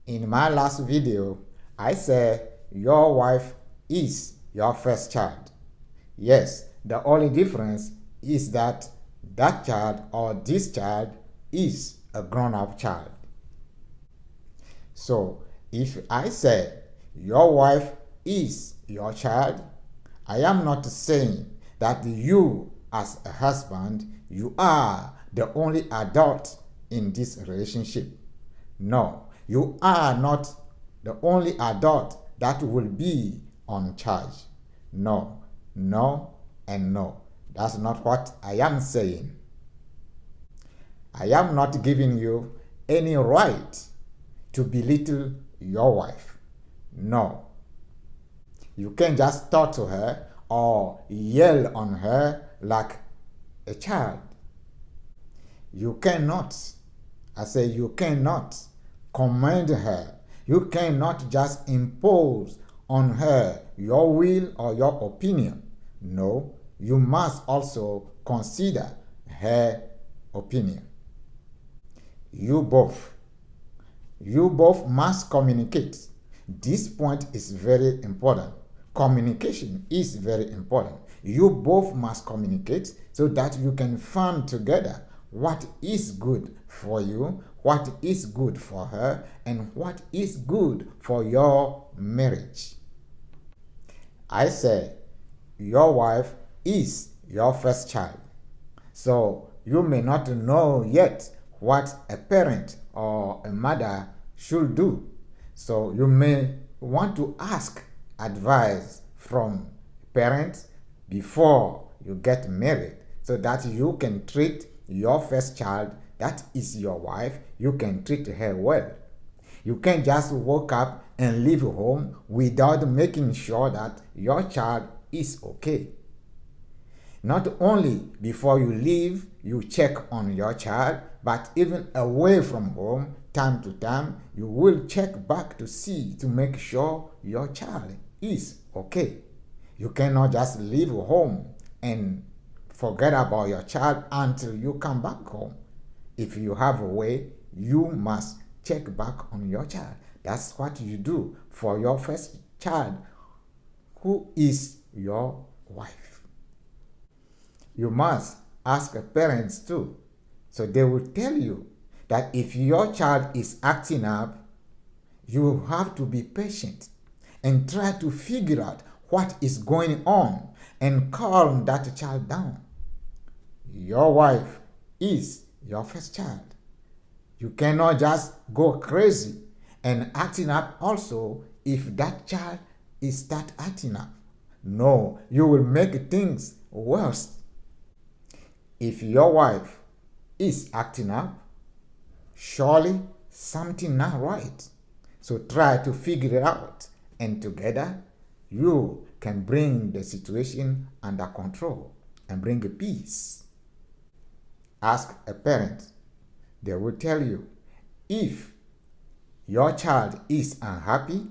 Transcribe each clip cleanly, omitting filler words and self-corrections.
In my last video, I said your wife is your first child. Yes, the only difference is that that child or this child is a grown-up child. So, if I say your wife is your child, I am not saying that you as a husband, you are the only adult in this relationship. No, you are not the only adult that will be on charge. No, no, and no. That's not what I am saying. I am not giving you any right to belittle your wife. No. You can't just talk to her or yell on her like a child. You cannot, I say you cannot command her. You cannot just impose on her your will or your opinion. No, you must also consider her opinion. You both must communicate. This point is very important. Communication is very important. You both must communicate so that you can find together what is good for you, what is good for her, and what is good for your marriage. I say your wife is your first child. So you may not know yet what a parent or a mother should do. So you may want to ask advice from parents before you get married so that you can treat your first child, that is your wife, you can treat her well. You can't just wake up and leave home without making sure that your child is okay. Not only before you leave, you check on your child, but even away from home, time to time, you will check back to make sure your child is okay. You cannot just leave home and forget about your child until you come back home. If you have a way, you must check back on your child. That's what you do for your first child, who is your wife. You must ask parents too, so they will tell you that if your child is acting up, you have to be patient and try to figure out what is going on and calm that child down. Your wife is your first child. You cannot just go crazy and acting up also if that child is start acting up. No, you will make things worse. If your wife is acting up, surely something not right. So try to figure it out, and together you can bring the situation under control and bring peace. Ask a parent. They will tell you if your child is unhappy,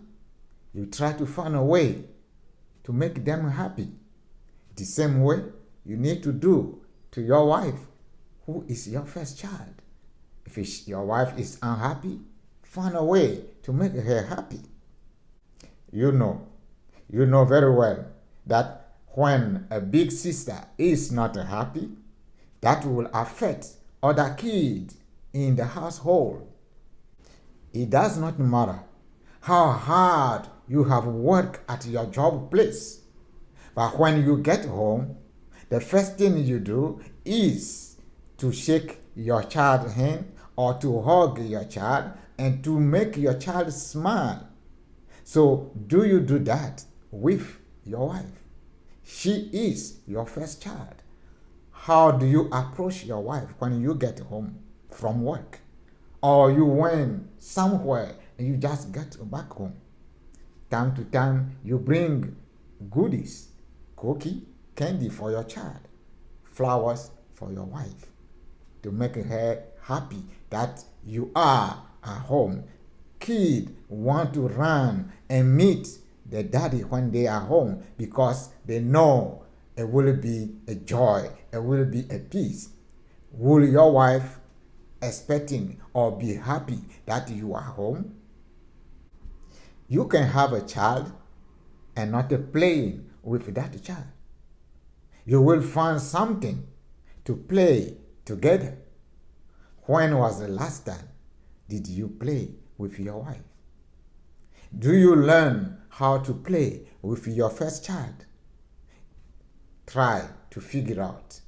you try to find a way to make them happy. The same way you need to do to your wife, who is your first child. If your wife is unhappy, find a way to make her happy. You know very well that when a big sister is not happy, that will affect other kids in the household. It does not matter how hard you have worked at your job place, but when you get home, the first thing you do is to shake your child's hand or to hug your child and to make your child smile. So do you do that with your wife? She is your first child. How do you approach your wife when you get home from work? Or you went somewhere and you just get back home? Time to time, you bring goodies, cookie, candy for your child, flowers for your wife, to make her happy that you are at home. Kids want to run and meet the daddy when they are home because they know it will be a joy, it will be a peace. Will your wife expecting or be happy that you are home? You can have a child and not playing with that child. You will find something to play together. When was the last time did you play with your wife? Do you learn how to play with your first child? Try to figure out